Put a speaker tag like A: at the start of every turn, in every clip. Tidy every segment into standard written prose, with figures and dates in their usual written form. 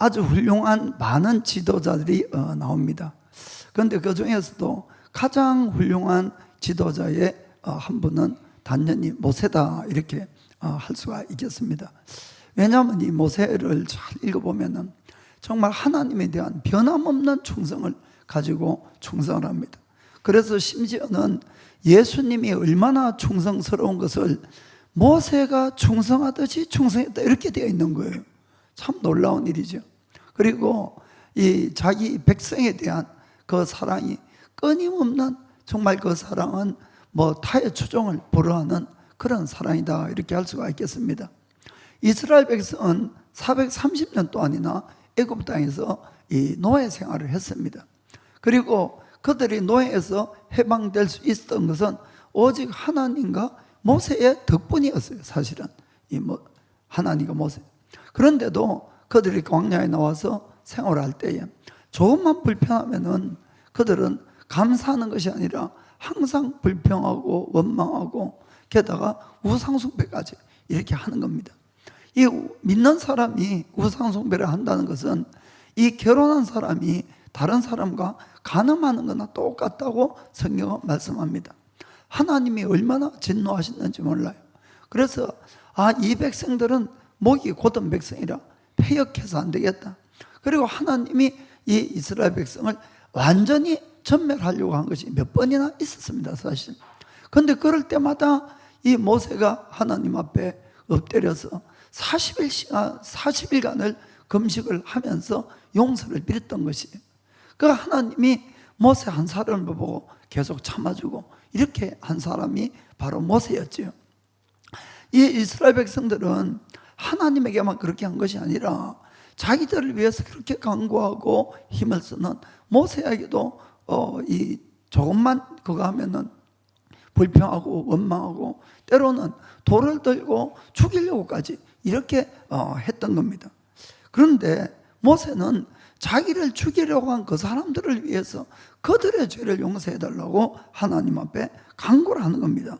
A: 아주 훌륭한 많은 지도자들이 나옵니다. 그런데 그 중에서도 가장 훌륭한 지도자의 한 분은 단연히 모세다, 이렇게 할 수가 있겠습니다. 왜냐하면 이 모세를 잘 읽어보면 정말 하나님에 대한 변함없는 충성을 가지고 충성을 합니다. 그래서 심지어는 예수님이 얼마나 충성스러운 것을 모세가 충성하듯이 충성했다, 이렇게 되어 있는 거예요. 참 놀라운 일이죠. 그리고 이 자기 백성에 대한 그 사랑이 끊임없는, 정말 그 사랑은 뭐 타의 추종을 불허하는 그런 사랑이다, 이렇게 할 수가 있겠습니다. 이스라엘 백성은 430년 동안이나 애굽 땅에서 이 노예 생활을 했습니다. 그리고 그들이 노예에서 해방될 수 있었던 것은 오직 하나님과 모세의 덕분이었어요. 사실은 하나님과 모세. 그런데도 그들이 광야에 나와서 생활할 때에 조금만 불평하면은 그들은 감사하는 것이 아니라 항상 불평하고 원망하고 게다가 우상숭배까지 이렇게 하는 겁니다. 이 믿는 사람이 우상숭배를 한다는 것은 이 결혼한 사람이 다른 사람과 간음하는 거나 똑같다고 성경은 말씀합니다. 하나님이 얼마나 진노하셨는지 몰라요. 그래서 이 백성들은 목이 곧은 백성이라 폐역해서 안 되겠다. 그리고 하나님이 이 이스라엘 백성을 완전히 전멸하려고 한 것이 몇 번이나 있었습니다, 사실. 그런데 그럴 때마다 이 모세가 하나님 앞에 엎드려서 40일간을 금식을 하면서 용서를 빌었던 것이에요. 그 하나님이 모세 한 사람을 보고 계속 참아주고 이렇게 한 사람이 바로 모세였죠. 이 이스라엘 백성들은 하나님에게만 그렇게 한 것이 아니라 자기들을 위해서 그렇게 간구하고 힘을 쓰는 모세에게도 이 조금만 그거 하면은 불평하고 원망하고 때로는 돌을 들고 죽이려고까지 이렇게 했던 겁니다. 그런데 모세는 자기를 죽이려고 한 그 사람들을 위해서 그들의 죄를 용서해달라고 하나님 앞에 간구를 하는 겁니다.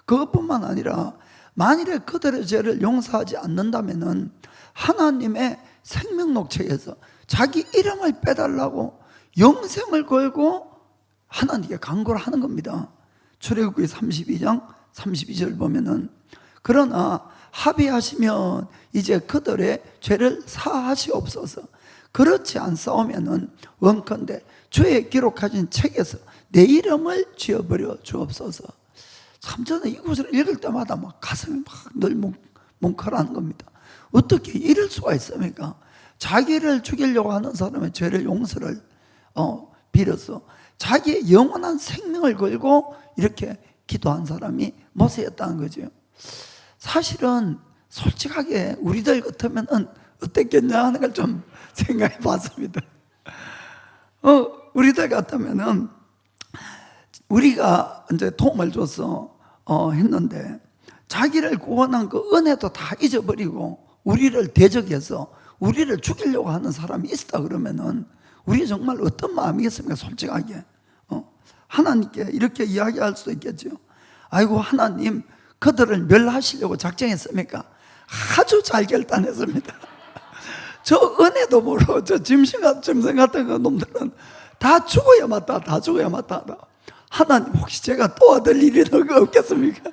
A: 그것뿐만 아니라 만일에 그들의 죄를 용서하지 않는다면 하나님의 생명록책에서 자기 이름을 빼달라고 영생을 걸고 하나님께 간구를 하는 겁니다. 출애굽기 32장 32절 보면은 그러나 합의하시면 이제 그들의 죄를 사하시옵소서. 그렇지 않사오면은 원컨대 주의 기록하신 책에서 내 이름을 지어버려 주옵소서. 참 저는 이 구절을 읽을 때마다 막 가슴이 막 늘 뭉클하는 겁니다. 어떻게 이럴 수가 있습니까? 자기를 죽이려고 하는 사람의 죄를 용서를 빌어서 자기의 영원한 생명을 걸고 이렇게 기도한 사람이 모세였다는 거죠. 사실은 솔직하게 우리들 같으면 어땠겠냐 하는 걸 좀 생각해 봤습니다. 우리들 같으면은 우리가 이제 도움을 줘서 했는데 자기를 구원한 그 은혜도 다 잊어버리고 우리를 대적해서 우리를 죽이려고 하는 사람이 있다 그러면은 우리 정말 어떤 마음이겠습니까? 솔직하게 하나님께 이렇게 이야기할 수도 있겠죠. 아이고 하나님, 그들을 멸하시려고 작정했습니까? 아주 잘 결단했습니다. 저 은혜도 모르고 저 짐승 같은 그 놈들은 다 죽어야 맞다, 다 죽어야 맞다. 하나님, 혹시 제가 도와드릴 일이 없겠습니까?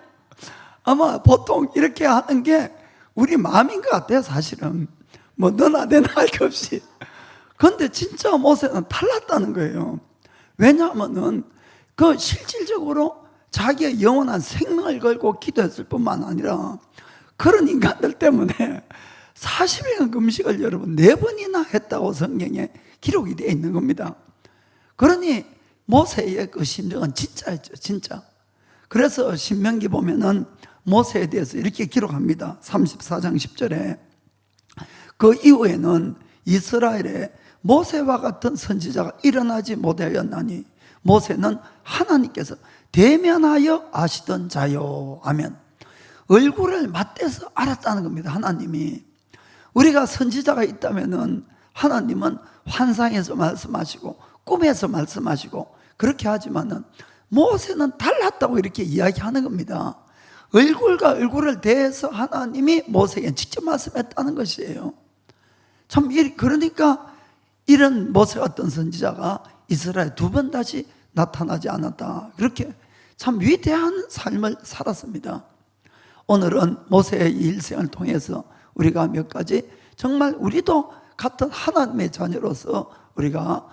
A: 아마 보통 이렇게 하는 게 우리 마음인 것 같아요. 사실은 뭐 너나 내나 할 것 없이. 그런데 진짜 모세는 달랐다는 거예요. 왜냐하면은 그 실질적으로 자기의 영원한 생명을 걸고 기도했을 뿐만 아니라 그런 인간들 때문에 40일간 금식을 여러분 4번이나 했다고 성경에 기록이 되어 있는 겁니다. 그러니 모세의 그 심정은 진짜였죠, 진짜. 그래서 신명기 보면은 모세에 대해서 이렇게 기록합니다. 34장 10절에 그 이후에는 이스라엘에 모세와 같은 선지자가 일어나지 못하였나니 모세는 하나님께서 대면하여 아시던 자요. 아멘. 얼굴을 맞대서 알았다는 겁니다. 하나님이. 우리가 선지자가 있다면은 하나님은 환상에서 말씀하시고 꿈에서 말씀하시고 그렇게 하지만은 모세는 달랐다고 이렇게 이야기하는 겁니다. 얼굴과 얼굴을 대해서 하나님이 모세에게 직접 말씀했다는 것이에요. 참 그러니까 이런 모세 같은 선지자가 이스라엘에 두 번 다시 나타나지 않았다. 그렇게 참 위대한 삶을 살았습니다. 오늘은 모세의 일생을 통해서 우리가 몇 가지 정말 우리도 같은 하나님의 자녀로서 우리가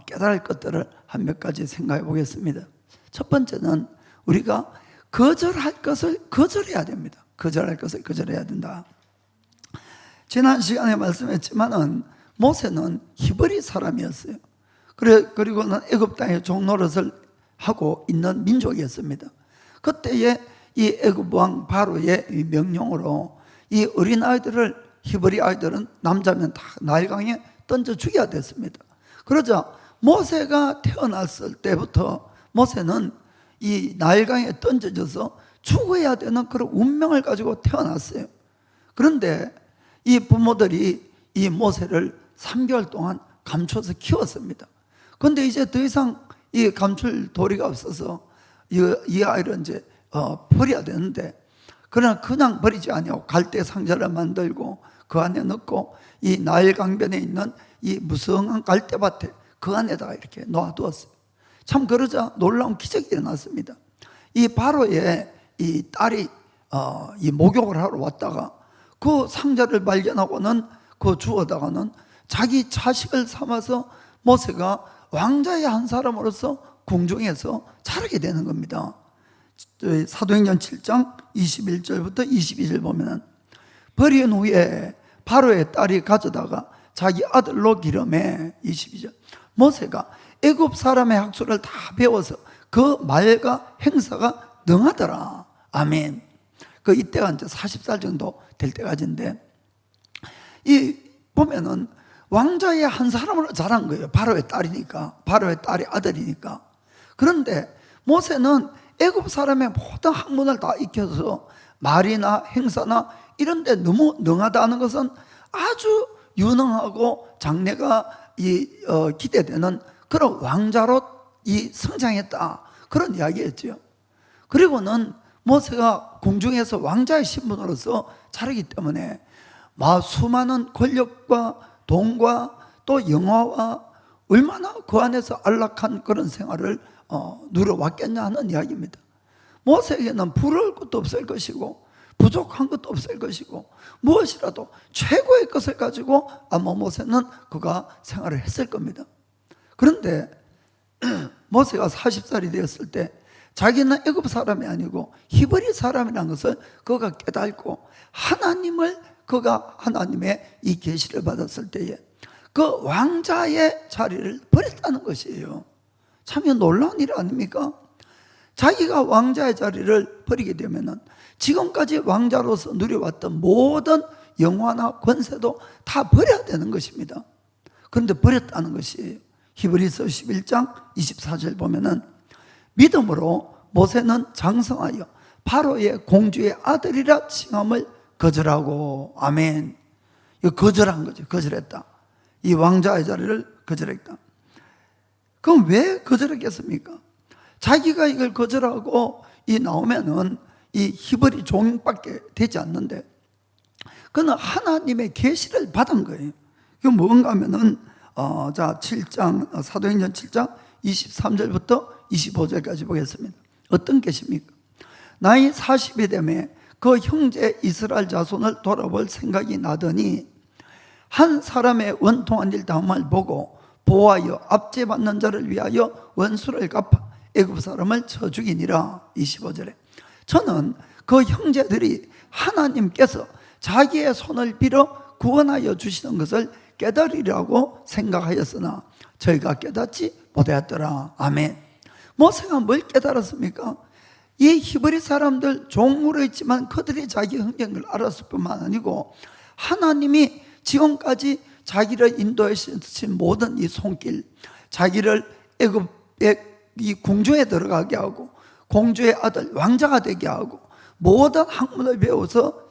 A: 깨달을 것들을 한 몇 가지 생각해 보겠습니다. 첫 번째는 우리가 거절할 것을 거절해야 됩니다. 거절할 것을 거절해야 된다. 지난 시간에 말씀했지만은 모세는 히브리 사람이었어요. 그리고는 애굽 땅에 종노릇을 하고 있는 민족이었습니다. 그때에 이 애굽 왕 바로의 명령으로 이 어린 아이들을, 히브리 아이들은 남자면 다 나일강에 던져 죽여야 됐습니다. 그러자 모세가 태어났을 때부터 모세는 이 나일강에 던져져서 죽어야 되는 그런 운명을 가지고 태어났어요. 그런데 이 부모들이 이 모세를 3개월 동안 감춰서 키웠습니다. 그런데 이제 더 이상 이 감출 도리가 없어서 이 아이를 이제 버려야 되는데, 그러나 그냥 버리지 아니하고 갈대 상자를 만들고 그 안에 넣고 이 나일 강변에 있는 이 무성한 갈대밭에 그 안에다가 이렇게 놓아두었어요. 참 그러자 놀라운 기적이 일어났습니다. 이 바로의 이 딸이 이 목욕을 하러 왔다가 그 상자를 발견하고는 그 주워다가는 자기 자식을 삼아서 모세가 왕자의 한 사람으로서 궁중에서 자라게 되는 겁니다. 사도행전 7장 21절부터 22절 보면은 버린 후에 바로의 딸이 가져다가 자기 아들로 기름해. 22절 모세가 애굽 사람의 학술을 다 배워서 그 말과 행사가 능하더라. 아멘. 그 이때가 이제 40살 정도 될 때까지인데, 이 보면은 왕자의 한 사람으로 자란 거예요. 바로의 딸이니까, 바로의 딸이 아들이니까. 그런데 모세는 애굽 사람의 모든 학문을 다 익혀서 말이나 행사나 이런 데 너무 능하다는 것은 아주 유능하고 장래가 기대되는 그런 왕자로 성장했다, 그런 이야기였죠. 그리고는 모세가 궁중에서 왕자의 신분으로서 자라기 때문에 수많은 권력과 돈과 또 영화와 얼마나 그 안에서 안락한 그런 생활을 누려왔겠냐 하는 이야기입니다. 모세에게는 부러울 것도 없을 것이고 부족한 것도 없을 것이고 무엇이라도 최고의 것을 가지고 아마 모세는 그가 생활을 했을 겁니다. 그런데 모세가 40살이 되었을 때 자기는 애굽 사람이 아니고 히브리 사람이라는 것을 그가 깨닫고 그가 하나님의 이 계시를 받았을 때에 그 왕자의 자리를 버렸다는 것이에요. 참 놀라운 일 아닙니까? 자기가 왕자의 자리를 버리게 되면은 지금까지 왕자로서 누려왔던 모든 영화나 권세도 다 버려야 되는 것입니다. 그런데 버렸다는 것이에요. 히브리서 11장 24절 보면은 믿음으로 모세는 장성하여 바로의 공주의 아들이라 칭함을 거절하고. 아멘. 이거 거절한 거죠. 거절했다. 이 왕자의 자리를 거절했다. 그럼 왜 거절했겠습니까? 자기가 이걸 거절하고 나오면은 이 히브리 종밖에 되지 않는데, 그는 하나님의 계시를 받은 거예요. 이거 뭔가 하면은 사도행전 7장 23절부터 25절까지 보겠습니다. 어떤 계시입니까? 나이 40이 되매 그 형제 이스라엘 자손을 돌아볼 생각이 나더니 한 사람의 원통한 일 다음을 보고 보호하여 압제받는 자를 위하여 원수를 갚아 애굽 사람을 쳐 죽이니라. 25절에 저는 그 형제들이 하나님께서 자기의 손을 빌어 구원하여 주시는 것을 깨달으리라고 생각하였으나 저희가 깨닫지 못하였더라. 아멘. 모세가 뭘 깨달았습니까? 이 히브리 사람들 종으로 있지만 그들이 자기 형제인 걸 알았을 뿐만 아니고 하나님이 지금까지 자기를 인도해 주신 모든 이 손길, 자기를 애굽의 이 궁중에 들어가게 하고 공주의 아들 왕자가 되게 하고 모든 학문을 배워서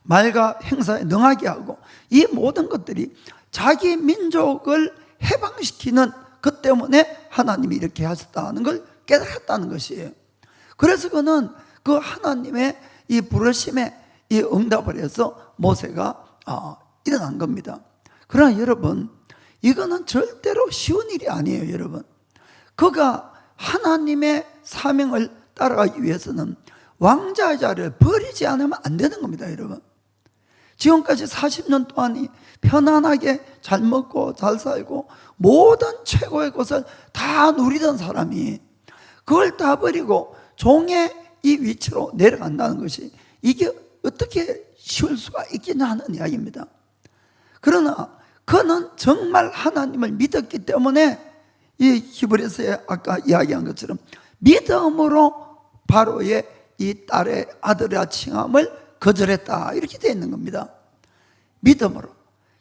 A: 말과 행사에 능하게 하고 이 모든 것들이 자기 민족을 해방시키는 것 때문에 하나님이 이렇게 하셨다는 걸 깨달았다는 것이에요. 그래서 그는 그 하나님의 이 부르심에 이 응답을 해서 모세가 일어난 겁니다. 그러나 여러분, 이거는 절대로 쉬운 일이 아니에요. 여러분, 그가 하나님의 사명을 따라가기 위해서는 왕자의 자리를 버리지 않으면 안 되는 겁니다. 여러분, 지금까지 40년 동안 편안하게 잘 먹고 잘 살고 모든 최고의 것을 다 누리던 사람이 그걸 다 버리고 종의 이 위치로 내려간다는 것이 이게 어떻게 쉬울 수가 있겠냐 하는 이야기입니다. 그러나 그는 정말 하나님을 믿었기 때문에 이 히브리서에 아까 이야기한 것처럼 믿음으로 바로의 이 딸의 아들이라 칭함을 거절했다, 이렇게 되어 있는 겁니다. 믿음으로,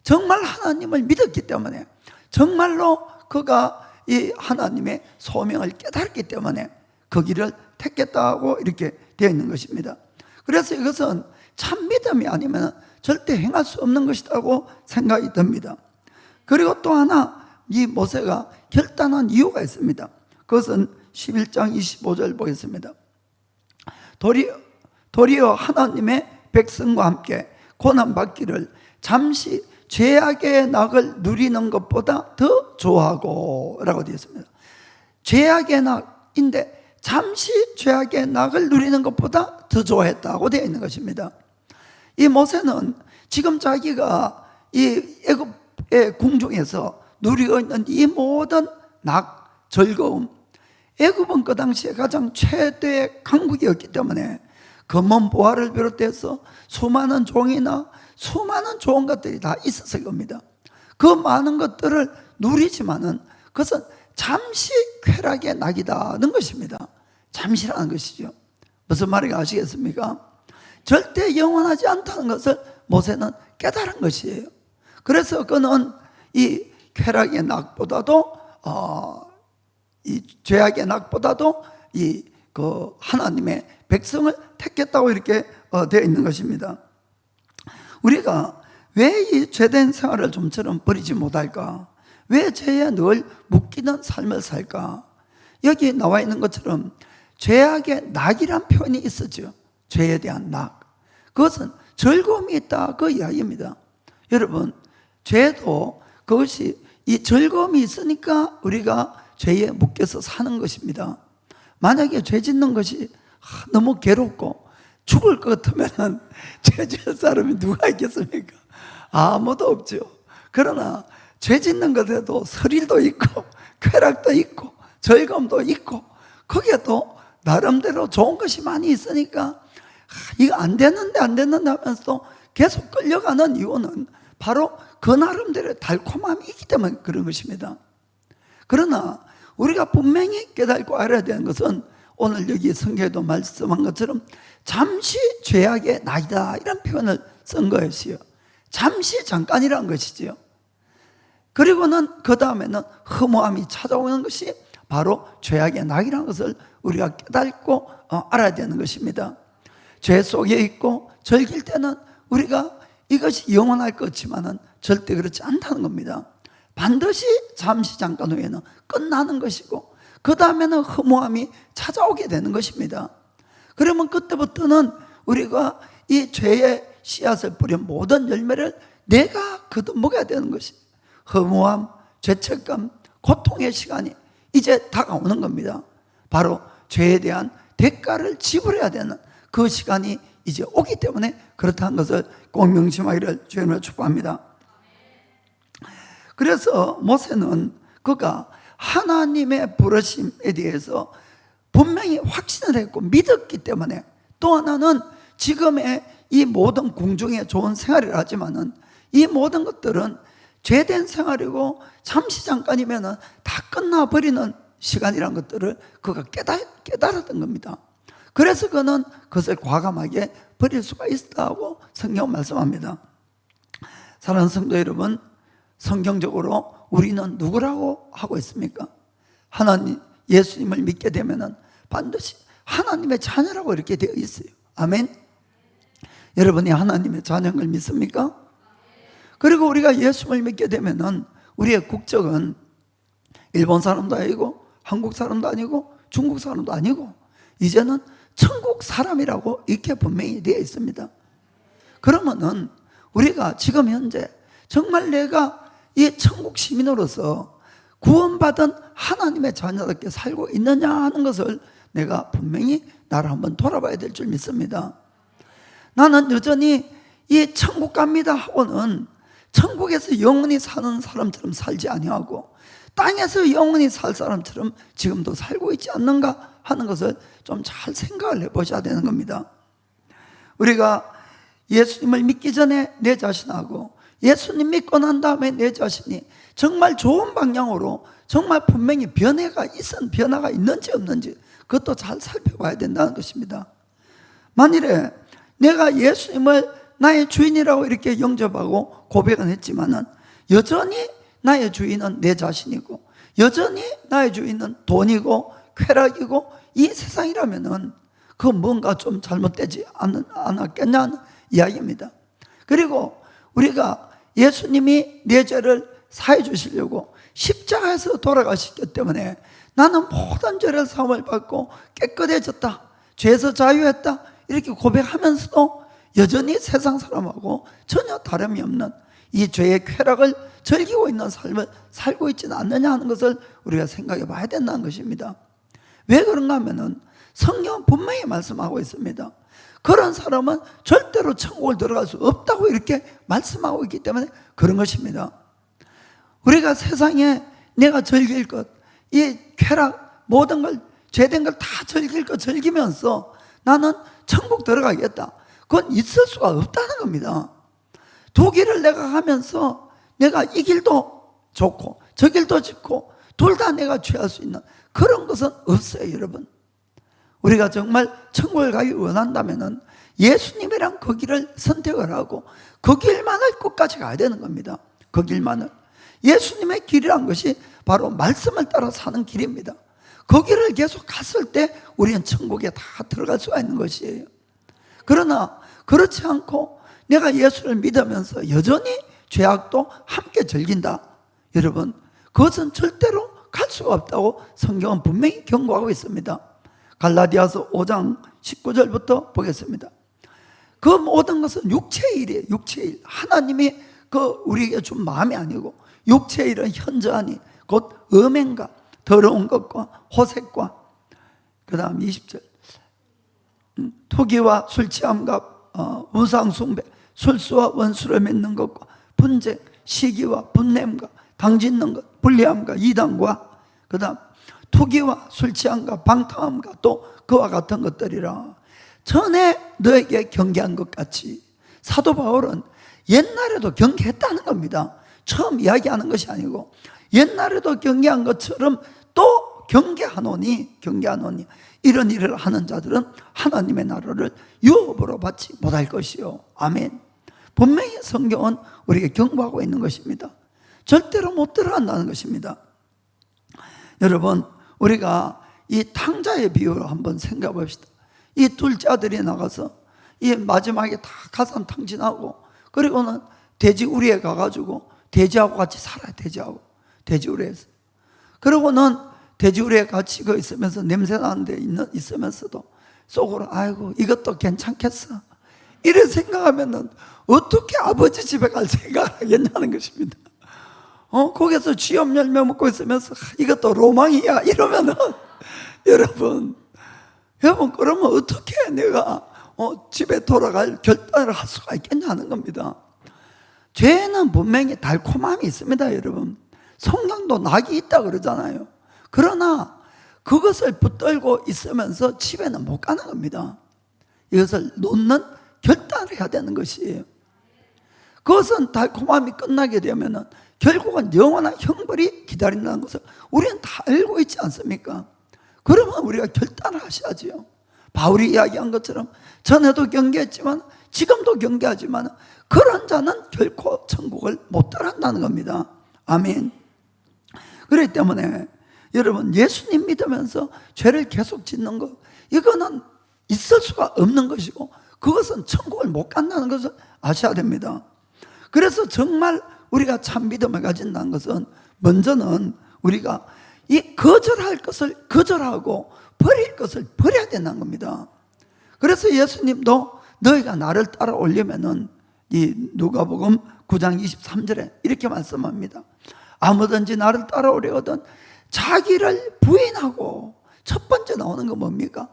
A: 정말 하나님을 믿었기 때문에, 정말로 그가 이 하나님의 소명을 깨달았기 때문에 그 길을 택했다고 이렇게 되어 있는 것입니다. 그래서 이것은 참 믿음이 아니면 절대 행할 수 없는 것이라고 생각이 듭니다. 그리고 또 하나, 이 모세가 결단한 이유가 있습니다. 그것은 11장 25절 보겠습니다. 도리어 하나님의 백성과 함께 고난받기를 잠시 죄악의 낙을 누리는 것보다 더 좋아하고 라고 되어 있습니다. 죄악의 낙인데 잠시 죄악의 낙을 누리는 것보다 더 좋아했다고 되어 있는 것입니다. 이 모세는 지금 자기가 이 애굽의 궁중에서 누리고 있는 이 모든 낙, 즐거움, 애굽은 그 당시에 가장 최대의 강국이었기 때문에 금은 보화를 비롯해서 수많은 종이나 수많은 좋은 것들이 다 있었을 겁니다. 그 많은 것들을 누리지만은 그것은 잠시 쾌락의 낙이다는 것입니다. 잠시라는 것이죠. 무슨 말인지 아시겠습니까? 절대 영원하지 않다는 것을 모세는 깨달은 것이에요. 그래서 그는 이 쾌락의 낙보다도 이 죄악의 낙보다도 그 하나님의 백성을 택했다고 이렇게 되어 있는 것입니다. 우리가 왜 이 죄된 생활을 좀처럼 버리지 못할까? 왜 죄에 늘 묶이는 삶을 살까? 여기 나와 있는 것처럼 죄악의 낙이란 표현이 있었죠. 죄에 대한 낙, 그것은 즐거움이 있다, 그 이야기입니다. 여러분, 죄도 그것이 이 즐거움이 있으니까 우리가 죄에 묶여서 사는 것입니다. 만약에 죄 짓는 것이 너무 괴롭고 죽을 것 같으면 죄 지을 사람이 누가 있겠습니까? 아무도 없죠. 그러나 죄 짓는 것에도 스릴도 있고 쾌락도 있고 즐거움도 있고 거기에 또 나름대로 좋은 것이 많이 있으니까 이거 안 됐는데 하면서도 계속 끌려가는 이유는 바로 그 나름대로의 달콤함이 있기 때문에 그런 것입니다. 그러나 우리가 분명히 깨닫고 알아야 되는 것은 오늘 여기 성경에도 말씀한 것처럼 잠시 죄악의 낙이다, 이런 표현을 쓴 것이요. 잠시, 잠깐이라는 것이지요. 그리고는 그 다음에는 허무함이 찾아오는 것이 바로 죄악의 낙이라는 것을 우리가 깨닫고 알아야 되는 것입니다. 죄 속에 있고 즐길 때는 우리가 이것이 영원할 것 같지만은 절대 그렇지 않다는 겁니다. 반드시 잠시 잠깐 후에는 끝나는 것이고 그 다음에는 허무함이 찾아오게 되는 것입니다. 그러면 그때부터는 우리가 이 죄의 씨앗을 뿌린 모든 열매를 내가 거둬먹어야 되는 것이, 허무함, 죄책감, 고통의 시간이 이제 다가오는 겁니다. 바로 죄에 대한 대가를 지불해야 되는 그 시간이 이제 오기 때문에 그렇다는 것을 꼭 명심하기를 주님으로 축복합니다. 그래서 모세는 그가 하나님의 부르심에 대해서 분명히 확신을 했고 믿었기 때문에, 또 하나는 지금의 이 모든 궁중의 좋은 생활이라 하지만은 이 모든 것들은 죄된 생활이고 잠시 잠깐이면은 다 끝나버리는 시간이라는 것들을 그가 깨달았던 겁니다. 그래서 그는 그것을 과감하게 버릴 수가 있다고 성경 말씀합니다. 사랑하는 성도 여러분, 성경적으로 우리는 누구라고 하고 있습니까? 하나님, 예수님을 믿게 되면은 반드시 하나님의 자녀라고 이렇게 되어 있어요. 아멘. 여러분이 하나님의 자녀인 걸 믿습니까? 그리고 우리가 예수님을 믿게 되면은 우리의 국적은 일본 사람도 아니고 한국 사람도 아니고 중국 사람도 아니고 이제는 천국 사람이라고 이렇게 분명히 되어 있습니다. 그러면은 우리가 지금 현재 정말 내가 이 천국 시민으로서 구원받은 하나님의 자녀답게 살고 있느냐 하는 것을 내가 분명히 나를 한번 돌아봐야 될 줄 믿습니다. 나는 여전히 이 천국 갑니다 하고는 천국에서 영원히 사는 사람처럼 살지 아니하고 땅에서 영원히 살 사람처럼 지금도 살고 있지 않는가 하는 것을 좀 잘 생각을 해보셔야 되는 겁니다. 우리가 예수님을 믿기 전에 내 자신하고 예수님 믿고 난 다음에 내 자신이 정말 좋은 방향으로 정말 분명히 변화가 있는지 없는지 그것도 잘 살펴봐야 된다는 것입니다. 만일에 내가 예수님을 나의 주인이라고 이렇게 영접하고 고백은 했지만은 여전히 나의 주인은 내 자신이고 여전히 나의 주인은 돈이고 쾌락이고 이 세상이라면은 그 뭔가 좀 잘못되지 않았겠냐는 이야기입니다. 그리고 우리가 예수님이 내 죄를 사해 주시려고 십자가에서 돌아가셨기 때문에 나는 모든 죄를 사함을 받고 깨끗해졌다, 죄에서 자유했다 이렇게 고백하면서도 여전히 세상 사람하고 전혀 다름이 없는 이 죄의 쾌락을 즐기고 있는 삶을 살고 있지는 않느냐 하는 것을 우리가 생각해 봐야 된다는 것입니다. 왜 그런가 하면은 성경은 분명히 말씀하고 있습니다. 그런 사람은 절대로 천국을 들어갈 수 없다고 이렇게 말씀하고 있기 때문에 그런 것입니다. 우리가 세상에 내가 즐길 것, 이 쾌락, 모든 걸, 죄된 걸 다 즐길 것 즐기면서 나는 천국 들어가겠다. 그건 있을 수가 없다는 겁니다. 두 길을 내가 하면서 내가 이 길도 좋고 저 길도 좋고 둘 다 내가 취할 수 있는 그런 것은 없어요, 여러분. 우리가 정말 천국을 가기 원한다면은 예수님이랑 그 길을 선택을 하고 그 길만을 끝까지 가야 되는 겁니다. 그 길만을. 예수님의 길이란 것이 바로 말씀을 따라 사는 길입니다. 그 길을 계속 갔을 때 우리는 천국에 다 들어갈 수가 있는 것이에요. 그러나 그렇지 않고 내가 예수를 믿으면서 여전히 죄악도 함께 즐긴다, 여러분, 그것은 절대로 갈 수가 없다고 성경은 분명히 경고하고 있습니다. 갈라디아서 5장 19절부터 보겠습니다. 그 모든 것은 육체의 일이에요. 육체의 일. 하나님이 그 우리에게 준 마음이 아니고 육체의 일은 현저하니 곧 음행과 더러운 것과 호색과 그 다음 20절 투기와 술 취함과 우상 숭배, 술수와 원수를 맺는 것과 분쟁, 시기와 분냄과 당짓는 것, 불리함과 이단과 그 다음 투기와 술 취함과 방탕함과 또 그와 같은 것들이라. 전에 너에게 경계한 것 같이. 사도 바울은 옛날에도 경계했다는 겁니다. 처음 이야기하는 것이 아니고 옛날에도 경계한 것처럼 또 경계하노니 이런 일을 하는 자들은 하나님의 나라를 유업으로 받지 못할 것이요. 아멘. 분명히 성경은 우리에게 경고하고 있는 것입니다. 절대로 못 들어간다는 것입니다. 여러분, 우리가 이 탕자의 비유를 한번 생각해 봅시다. 이 둘째 아들이 나가서 이 마지막에 다 가산 탕진하고 그리고는 돼지 우리에 가가지고 돼지하고 같이 살아요. 돼지 우리에서. 그러고는 돼지 우리에 같이 있으면서 냄새 나는 데 있으면서도 속으로 아이고 이것도 괜찮겠어 이래 생각하면은 어떻게 아버지 집에 갈 생각을 하겠냐는 것입니다. 거기서 쥐염 열매 먹고 있으면서 이것도 로망이야 이러면은 여러분 그러면 어떻게 내가 집에 돌아갈 결단을 할 수가 있겠냐는 겁니다. 죄는 분명히 달콤함이 있습니다, 여러분. 성경도 낙이 있다 그러잖아요. 그러나 그것을 붙들고 있으면서 집에는 못 가는 겁니다. 이것을 놓는 결단을 해야 되는 것이에요. 그것은 달콤함이 끝나게 되면은 결국은 영원한 형벌이 기다린다는 것을 우리는 다 알고 있지 않습니까? 그러면 우리가 결단을 하셔야지요. 바울이 이야기한 것처럼 전에도 경계했지만 지금도 경계하지만 그런 자는 결코 천국을 못 들어간다는 겁니다. 아멘. 그렇기 때문에 여러분 예수님 믿으면서 죄를 계속 짓는 것 이거는 있을 수가 없는 것이고 그것은 천국을 못 간다는 것을 아셔야 됩니다. 그래서 정말 우리가 참 믿음을 가진다는 것은 먼저는 우리가 이 거절할 것을 거절하고 버릴 것을 버려야 된다는 겁니다. 그래서 예수님도 너희가 나를 따라오려면은 이 누가복음 9장 23절에 이렇게 말씀합니다. 아무든지 나를 따라오려거든 자기를 부인하고, 첫 번째 나오는 건 뭡니까?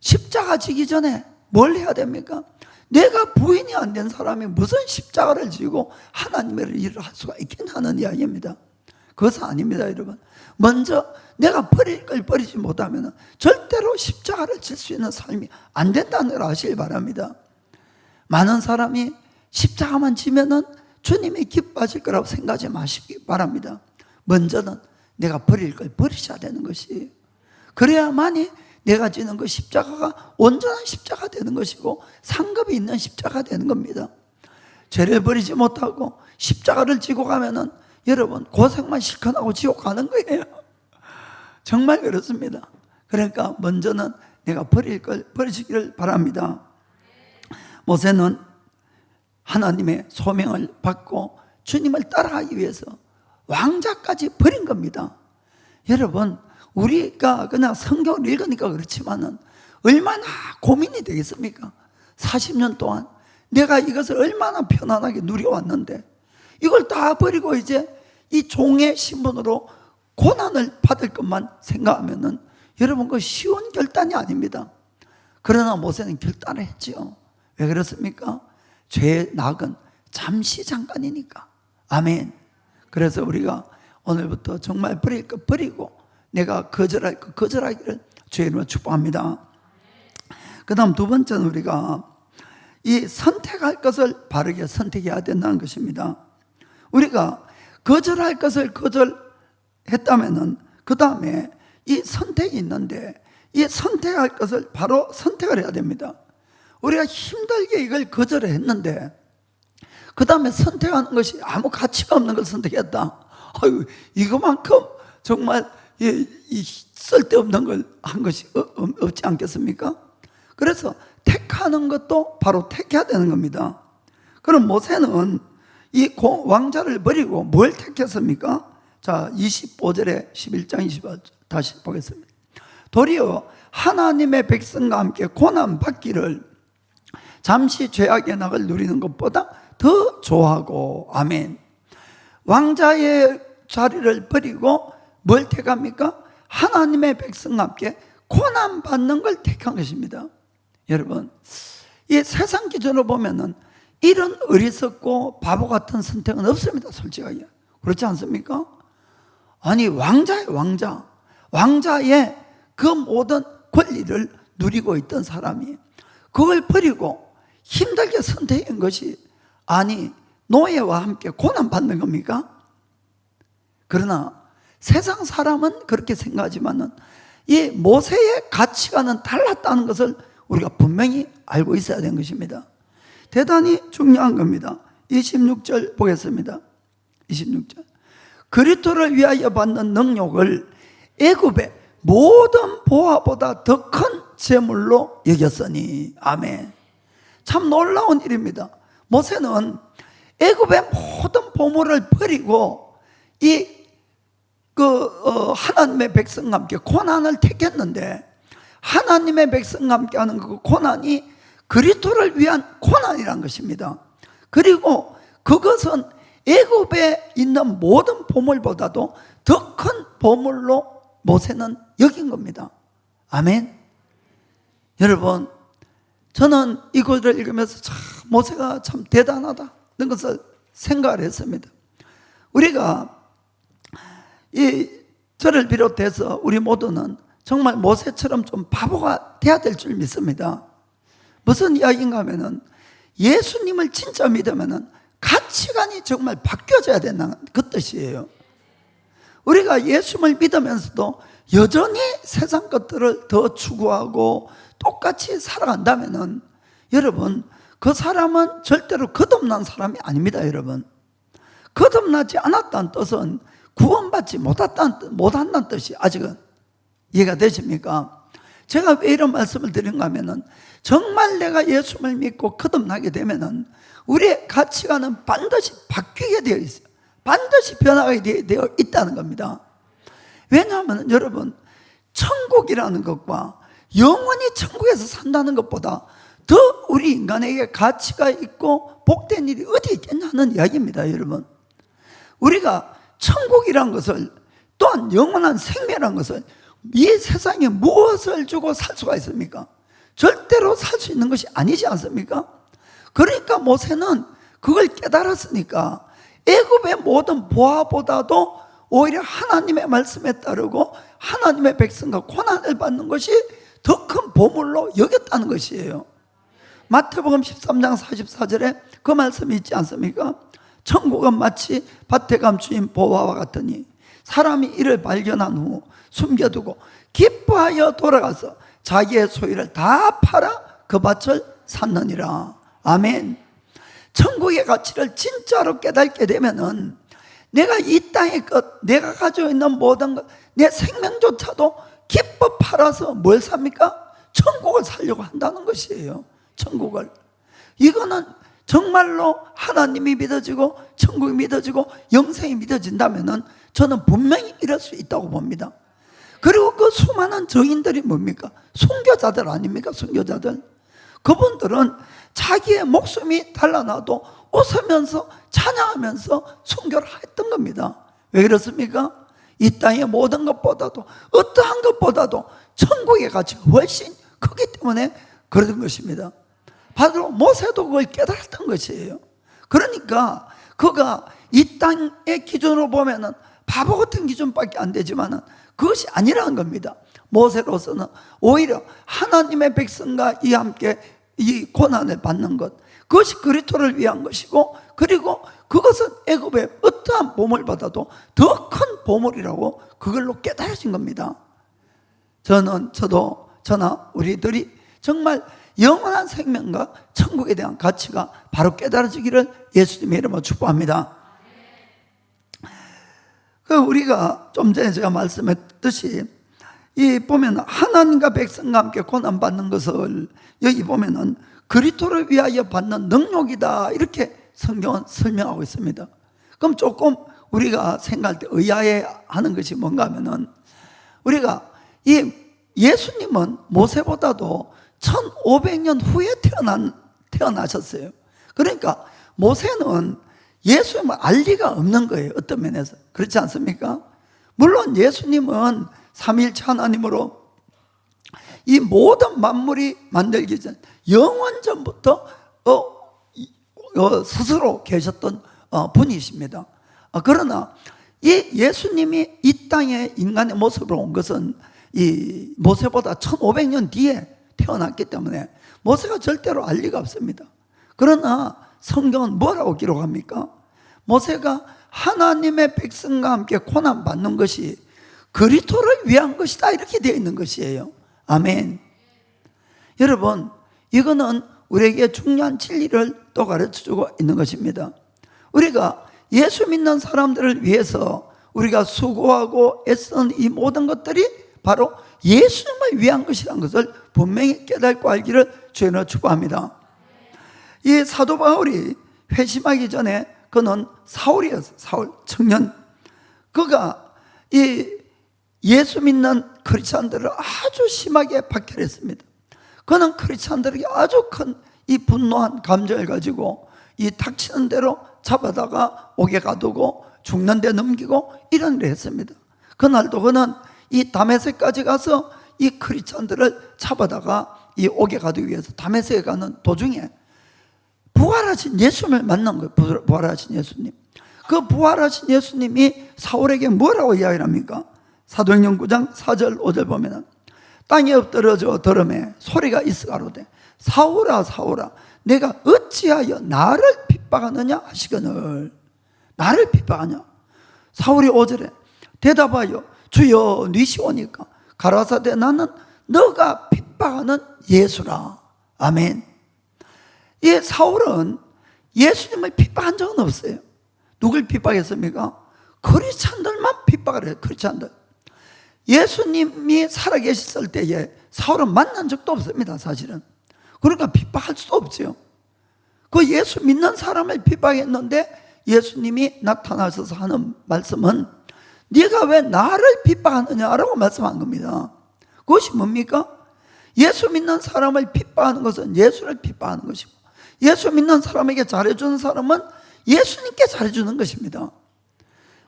A: 십자가 지기 전에 뭘 해야 됩니까? 내가 부인이 안 된 사람이 무슨 십자가를 지고 하나님의 일을 할 수가 있겠냐는 이야기입니다. 그것은 아닙니다, 여러분. 먼저 내가 버릴 걸 버리지 못하면 절대로 십자가를 질 수 있는 삶이 안 된다는 걸 아시길 바랍니다. 많은 사람이 십자가만 지면은 주님이 기뻐하실 거라고 생각하지 마시기 바랍니다. 먼저는 내가 버릴 걸 버리셔야 되는 것이에요. 그래야만이 내가 지는 그 십자가가 온전한 십자가 되는 것이고 상급이 있는 십자가 되는 겁니다. 죄를 버리지 못하고 십자가를 지고 가면은 여러분 고생만 실컷 하고 지옥 가는 거예요. 정말 그렇습니다. 그러니까 먼저는 내가 버릴 걸 버리시기를 바랍니다. 모세는 하나님의 소명을 받고 주님을 따라가기 위해서 왕자까지 버린 겁니다. 여러분, 우리가 그냥 성경을 읽으니까 그렇지만은 얼마나 고민이 되겠습니까? 40년 동안 내가 이것을 얼마나 편안하게 누려왔는데 이걸 다 버리고 이제 이 종의 신분으로 고난을 받을 것만 생각하면은 여러분 그 쉬운 결단이 아닙니다. 그러나 모세는 결단을 했지요. 왜 그렇습니까? 죄의 낙은 잠시 잠깐이니까. 아멘. 그래서 우리가 오늘부터 정말 버릴 것 버리고 내가 거절할 것 거절하기를 주의 이름으로 축복합니다. 그 다음 두 번째는 우리가 이 선택할 것을 바르게 선택해야 된다는 것입니다. 우리가 거절할 것을 거절했다면은 그 다음에 이 선택이 있는데 이 선택할 것을 바로 선택을 해야 됩니다. 우리가 힘들게 이걸 거절을 했는데 그 다음에 선택하는 것이 아무 가치가 없는 걸 선택했다. 아유, 이거만큼 정말 이 쓸데없는 걸 한 것이 없지 않겠습니까? 그래서 택하는 것도 바로 택해야 되는 겁니다. 그럼 모세는 이 왕자를 버리고 뭘 택했습니까? 자, 25절에 11장 25절 다시 보겠습니다. 도리어 하나님의 백성과 함께 고난받기를 잠시 죄악의 낙을 누리는 것보다 더 좋아하고, 아멘. 왕자의 자리를 버리고 뭘 택합니까? 하나님의 백성과 함께 고난받는 걸 택한 것입니다. 여러분, 이 세상 기준으로 보면은 이런 어리석고 바보 같은 선택은 없습니다. 솔직하게. 그렇지 않습니까? 아니, 왕자의 왕자. 왕자의 그 모든 권리를 누리고 있던 사람이 그걸 버리고 힘들게 선택한 것이, 아니, 노예와 함께 고난받는 겁니까? 그러나 세상 사람은 그렇게 생각하지만은 이 모세의 가치관은 달랐다는 것을 우리가 분명히 알고 있어야 되는 것입니다. 대단히 중요한 겁니다. 26절 보겠습니다. 26절. 그리스도를 위하여 받는 능력을 애굽의 모든 보화보다 더 큰 재물로 여겼으니, 아멘. 참 놀라운 일입니다. 모세는 애굽의 모든 보물을 버리고 하나님의 백성과 함께 고난을 택했는데, 하나님의 백성과 함께 하는 그 고난이 그리스도를 위한 고난이란 것입니다. 그리고 그것은 애굽에 있는 모든 보물보다도 더 큰 보물로 모세는 여긴 겁니다. 아멘. 여러분, 저는 이것을 읽으면서 참 모세가 참 대단하다 이런 것을 생각을 했습니다. 우리가 저를 비롯해서 우리 모두는 정말 모세처럼 좀 바보가 돼야 될 줄 믿습니다. 무슨 이야기인가 하면은 예수님을 진짜 믿으면은 가치관이 정말 바뀌어져야 된다는 그 뜻이에요. 우리가 예수님을 믿으면서도 여전히 세상 것들을 더 추구하고 똑같이 살아간다면은 여러분, 그 사람은 절대로 거듭난 사람이 아닙니다. 여러분, 거듭나지 않았다는 뜻은 구원받지 못한다는 뜻이 아직은 이해가 되십니까? 제가 왜 이런 말씀을 드린가 하면은 정말 내가 예수를 믿고 거듭나게 되면은 우리의 가치관은 반드시 바뀌게 되어 있어요. 반드시 변화하게 되어 있다는 겁니다. 왜냐하면 여러분, 천국이라는 것과 영원히 천국에서 산다는 것보다 더 우리 인간에게 가치가 있고 복된 일이 어디 있겠냐는 이야기입니다. 여러분, 우리가 천국이란 것을, 또한 영원한 생명이란 것을 이 세상에 무엇을 주고 살 수가 있습니까? 절대로 살 수 있는 것이 아니지 않습니까? 그러니까 모세는 그걸 깨달았으니까 애굽의 모든 보화보다도 오히려 하나님의 말씀에 따르고 하나님의 백성과 고난을 받는 것이 더 큰 보물로 여겼다는 것이에요. 마태복음 13장 44절에 그 말씀이 있지 않습니까? 천국은 마치 밭에 감추인 보화와 같으니 사람이 이를 발견한 후 숨겨두고 기뻐하여 돌아가서 자기의 소유를 다 팔아 그 밭을 샀느니라. 아멘. 천국의 가치를 진짜로 깨닫게 되면은 내가 이 땅의 것, 내가 가지고 있는 모든 것, 내 생명조차도 기뻐 팔아서 뭘 삽니까? 천국을 살려고 한다는 것이에요. 천국을. 이거는 정말로 하나님이 믿어지고 천국이 믿어지고 영생이 믿어진다면은 저는 분명히 이럴 수 있다고 봅니다. 그리고 그 수많은 정인들이 뭡니까? 순교자들 아닙니까? 순교자들. 그분들은 자기의 목숨이 달라나도 웃으면서 찬양하면서 순교를 했던 겁니다. 왜 그렇습니까? 이 땅의 모든 것보다도, 어떠한 것보다도 천국의 가치가 훨씬 크기 때문에 그러던 것입니다. 바로 모세도 그걸 깨달았던 것이에요. 그러니까 그가 이 땅의 기준으로 보면은 바보 같은 기준밖에 안 되지만은 그것이 아니라는 겁니다. 모세로서는 오히려 하나님의 백성과 이 함께 이 고난을 받는 것, 그것이 그리스도를 위한 것이고, 그리고 그것은 애굽의 어떠한 보물보다도 더 큰 보물이라고 그걸로 깨달아진 겁니다. 저나 우리들이 정말 영원한 생명과 천국에 대한 가치가 바로 깨달아지기를 예수님의 이름으로 축복합니다. 우리가 좀 전에 제가 말씀했듯이 이 보면 하나님과 백성과 함께 고난받는 것을 여기 보면은 그리스도를 위하여 받는 능력이다, 이렇게 성경은 설명하고 있습니다. 그럼 조금 우리가 생각할 때 의아해하는 것이 뭔가 하면은, 우리가 이 예수님은 모세보다도 1500년 후에 태어나셨어요. 그러니까 모세는 예수님을 알 리가 없는 거예요. 어떤 면에서. 그렇지 않습니까? 물론 예수님은 삼위일체 하나님으로 이 모든 만물이 만들기 전 영원 전부터 스스로 계셨던 분이십니다. 그러나 이 예수님이 이 땅에 인간의 모습으로 온 것은 이 모세보다 1500년 뒤에 태어났기 때문에 모세가 절대로 알 리가 없습니다. 그러나 성경은 뭐라고 기록합니까? 모세가 하나님의 백성과 함께 고난받는 것이 그리스도를 위한 것이다, 이렇게 되어 있는 것이에요. 아멘. 여러분, 이거는 우리에게 중요한 진리를 또 가르쳐주고 있는 것입니다. 우리가 예수 믿는 사람들을 위해서 우리가 수고하고 애쓰는 이 모든 것들이 바로 예수님을 위한 것이라는 것을 분명히 깨닫고 알기를 주님으로 축복합니다. 이 사도 바울이 회심하기 전에 그는 사울이었어요. 사울 청년. 그가 이 예수 믿는 크리스찬들을 아주 심하게 박해했습니다. 그는 크리스찬들에게 아주 큰 이 분노한 감정을 가지고 이 닥치는 대로 잡아다가 옥에 가두고 죽는 데 넘기고 이런 일을 했습니다. 그날도 그는 이 다메섹까지 가서 이 크리스찬들을 잡아다가 이 옥에 가두기 위해서 다메섹에 가는 도중에 부활하신 예수님을 만난 거예요. 부활하신 예수님. 그 부활하신 예수님이 사울에게 뭐라고 이야기를 합니까? 사도행전 9장 4절 5절 보면 땅에 엎드러져 들음에 소리가 있으가로되 사울아 사울아 내가 어찌하여 나를 핍박하느냐 하시거늘. 나를 핍박하냐. 사울이 5절에 대답하여 주여 니시오니까 가라사대 나는 너가 핍박하는 예수라. 아멘. 이 사울은 예수님을 핍박한 적은 없어요. 누굴 핍박했습니까? 크리스찬들만 핍박을 해요. 크리스찬들. 예수님이 살아계셨을 때에 사울은 만난 적도 없습니다. 사실은. 그러니까 핍박할 수도 없죠. 그 예수 믿는 사람을 핍박했는데 예수님이 나타나셔서 하는 말씀은 네가 왜 나를 핍박하느냐라고 말씀한 겁니다. 그것이 뭡니까? 예수 믿는 사람을 핍박하는 것은 예수를 핍박하는 것이고, 예수 믿는 사람에게 잘해주는 사람은 예수님께 잘해주는 것입니다.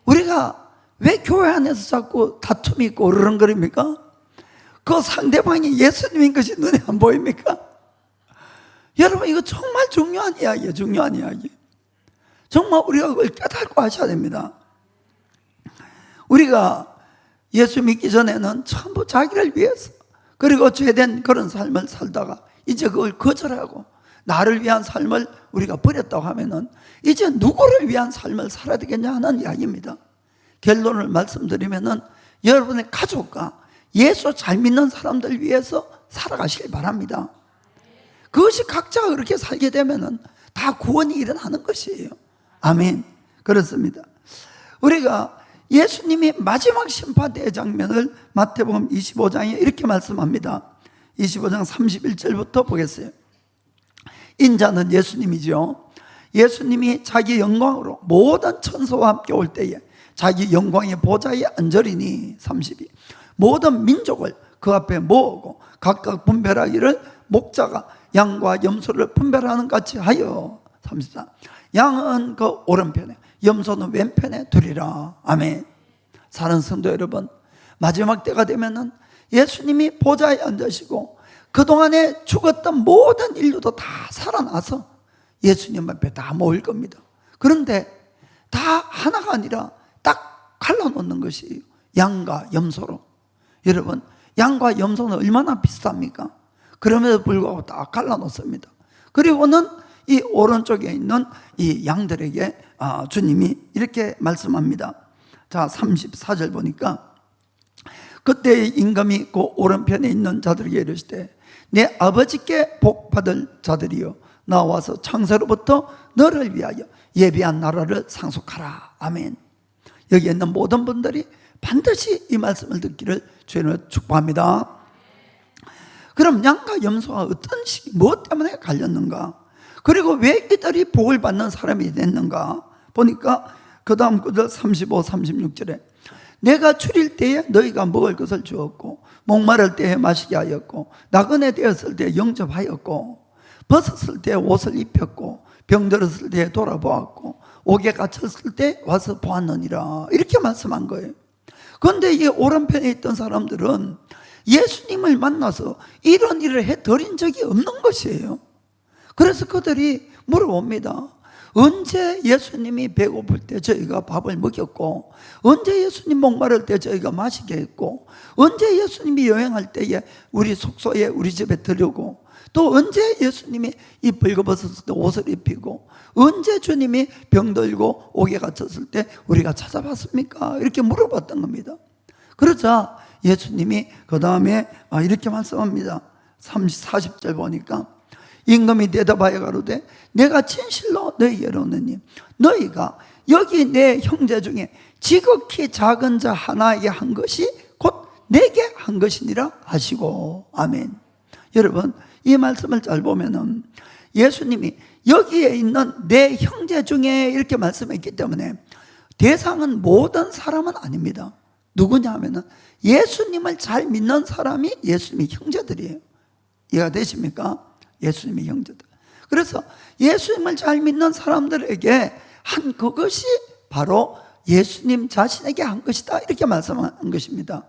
A: 우리가 왜 교회 안에서 자꾸 다툼이 있고 으르렁거립니까? 그 상대방이 예수님인 것이 눈에 안 보입니까? 여러분, 이거 정말 중요한 이야기예요. 중요한 이야기. 정말 우리가 그걸 깨닫고 하셔야 됩니다. 우리가 예수 믿기 전에는 전부 자기를 위해서, 그리고 죄된 그런 삶을 살다가 이제 그걸 거절하고 나를 위한 삶을 우리가 버렸다고 하면은 이제 누구를 위한 삶을 살아야 되겠냐 하는 이야기입니다. 결론을 말씀드리면은 여러분의 가족과 예수 잘 믿는 사람들 위해서 살아가시길 바랍니다. 그것이 각자가 그렇게 살게 되면은 다 구원이 일어나는 것이에요. 아멘. 그렇습니다. 우리가 예수님이 마지막 심판대의 장면을 마태복음 25장에 이렇게 말씀합니다. 25장 31절부터 보겠어요. 인자는 예수님이죠. 예수님이 자기 영광으로 모든 천사와 함께 올 때에 자기 영광의 보좌에 앉으리니, 32, 모든 민족을 그 앞에 모으고 각각 분별하기를 목자가 양과 염소를 분별하는 같이 하여, 34, 양은 그 오른편에 염소는 왼편에 두리라. 아멘. 사랑하는 성도 여러분, 마지막 때가 되면은 예수님이 보좌에 앉으시고 그동안에 죽었던 모든 인류도 다 살아나서 예수님 앞에 다 모일 겁니다. 그런데 다 하나가 아니라 딱 갈라놓는 것이에요. 양과 염소로. 여러분, 양과 염소는 얼마나 비슷합니까? 그럼에도 불구하고 딱 갈라놓습니다. 그리고는 이 오른쪽에 있는 이 양들에게 주님이 이렇게 말씀합니다. 자, 34절 보니까, 그때 임금이 그 오른편에 있는 자들에게 이르시되 내 아버지께 복받을 자들이여 나와서 창세로부터 너를 위하여 예비한 나라를 상속하라. 아멘. 여기 있는 모든 분들이 반드시 이 말씀을 듣기를 주님을 축복합니다. 그럼 양과 염소가 어떤 시기, 무엇 때문에 갈렸는가? 그리고 왜 이들이 복을 받는 사람이 됐는가? 보니까 그 다음 구절 35, 36절에 내가 줄일 때에 너희가 먹을 것을 주었고 목마를 때에 마시게 하였고 나그네 되었을 때에 영접하였고 벗었을 때에 옷을 입혔고 병들었을 때에 돌아보았고 옥에 갇혔을 때 와서 보았느니라. 이렇게 말씀한 거예요. 그런데 이 오른편에 있던 사람들은 예수님을 만나서 이런 일을 해드린 적이 없는 것이에요. 그래서 그들이 물어봅니다. 언제 예수님이 배고플 때 저희가 밥을 먹였고, 언제 예수님 목마를 때 저희가 마시게 했고, 언제 예수님이 여행할 때에 우리 숙소에 우리 집에 들여고, 또 언제 예수님이 이 벌거벗었을 때 옷을 입히고, 언제 주님이 병들고 옥에 갇혔을 때 우리가 찾아봤습니까? 이렇게 물어봤던 겁니다. 그러자 예수님이 그 다음에 이렇게 말씀합니다. 40절 보니까 임금이 대답하여 가로되 내가 진실로 너희에게 이르노니 너희가 여기 내 형제 중에 지극히 작은 자 하나에게 한 것이 곧 내게 한 것이니라 하시고. 아멘. 여러분, 이 말씀을 잘 보면은 예수님이 여기에 있는 내 형제 중에 이렇게 말씀했기 때문에 대상은 모든 사람은 아닙니다. 누구냐 하면은 예수님을 잘 믿는 사람이 예수님의 형제들이에요. 이해가 되십니까? 예수님의 형제들. 그래서 예수님을 잘 믿는 사람들에게 한 그것이 바로 예수님 자신에게 한 것이다. 이렇게 말씀한 것입니다.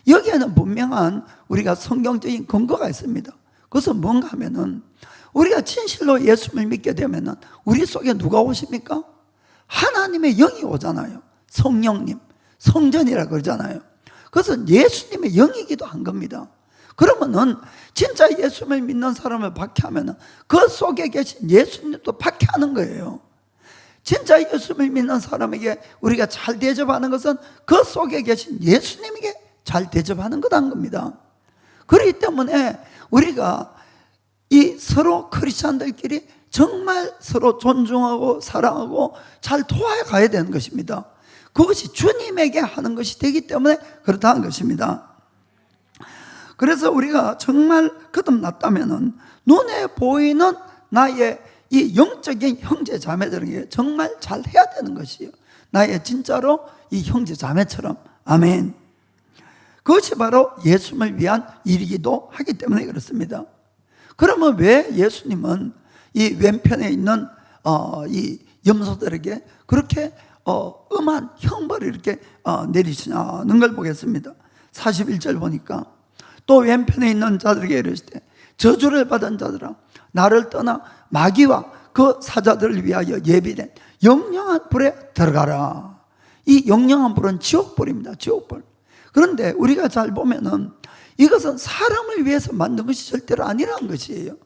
A: 여기에는 분명한 우리가 성경적인 근거가 있습니다. 그것은 뭔가 하면은 우리가 진실로 예수님을 믿게 되면은 우리 속에 누가 오십니까? 하나님의 영이 오잖아요. 성령님, 성전이라 그러잖아요. 그것은 예수님의 영이기도 한 겁니다. 그러면은 진짜 예수님을 믿는 사람을 박해하면은 그 속에 계신 예수님도 박해하는 거예요. 진짜 예수님을 믿는 사람에게 우리가 잘 대접하는 것은 그 속에 계신 예수님에게 잘 대접하는 거란 겁니다. 그렇기 때문에 우리가 이 서로 크리스찬들끼리 정말 서로 존중하고 사랑하고 잘 도와가야 되는 것입니다. 그것이 주님에게 하는 것이 되기 때문에 그렇다는 것입니다. 그래서 우리가 정말 거듭났다면은 눈에 보이는 나의 이 영적인 형제 자매들에게 정말 잘 해야 되는 것이에요. 나의 진짜로 이 형제 자매처럼. 아멘. 그것이 바로 예수님을 위한 일이기도 하기 때문에 그렇습니다. 그러면 왜 예수님은 이 왼편에 있는 이 염소들에게 그렇게 엄한 형벌을 이렇게 내리시냐는 걸 보겠습니다. 41절 보니까 또 왼편에 있는 자들에게 이르시되 저주를 받은 자들아 나를 떠나 마귀와 그 사자들을 위하여 예비된 영영한 불에 들어가라. 이 영영한 불은 지옥불입니다. 지옥불. 그런데 우리가 잘 보면은 이것은 사람을 위해서 만든 것이 절대로 아니라는 것이에요.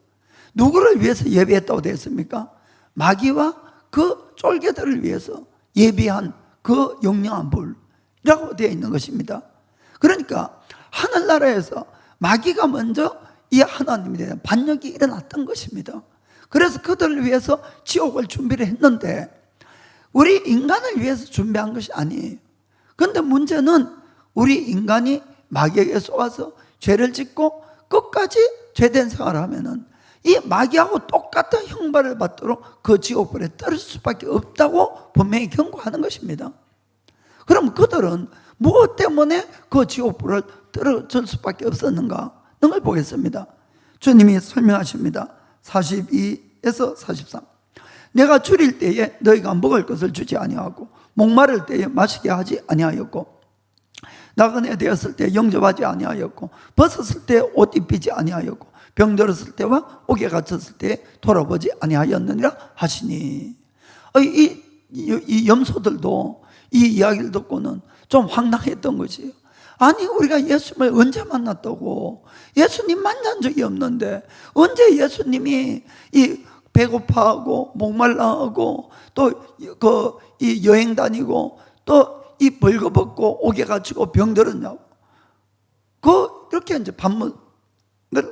A: 누구를 위해서 예비했다고 되어 있습니까? 마귀와 그 쫄개들을 위해서 예비한 그 영영한 불이라고 되어 있는 것입니다. 그러니까 하늘나라에서 마귀가 먼저 이 하나님에 대한 반역이 일어났던 것입니다. 그래서 그들을 위해서 지옥을 준비를 했는데 우리 인간을 위해서 준비한 것이 아니에요. 그런데 문제는 우리 인간이 마귀에게 쏘아서 죄를 짓고 끝까지 죄된 생활을 하면은 이 마귀하고 똑같은 형벌을 받도록 그 지옥불에 떨어질 수밖에 없다고 분명히 경고하는 것입니다. 그럼 그들은 무엇 때문에 그 지옥불을 떨어질 수밖에 없었는가? 는 걸 보겠습니다. 주님이 설명하십니다. 42에서 43. 내가 줄일 때에 너희가 먹을 것을 주지 아니하고 목마를 때에 마시게 하지 아니하였고 나그네 되었을 때 영접하지 아니하였고 벗었을 때 옷 입히지 아니하였고 병들었을 때와 옥에 갇혔을 때 돌아보지 아니하였느니라 하시니. 이 염소들도 이 이야기를 듣고는 좀 황당했던 것이에요. 아니 우리가 예수님을 언제 만났다고? 예수님 만난 적이 없는데 언제 예수님이 이 배고파하고 목말라하고 또 이 여행 다니고 또 이 벌거벗고 옥에 갇히고 병들었냐고. 이렇게 이제 반문을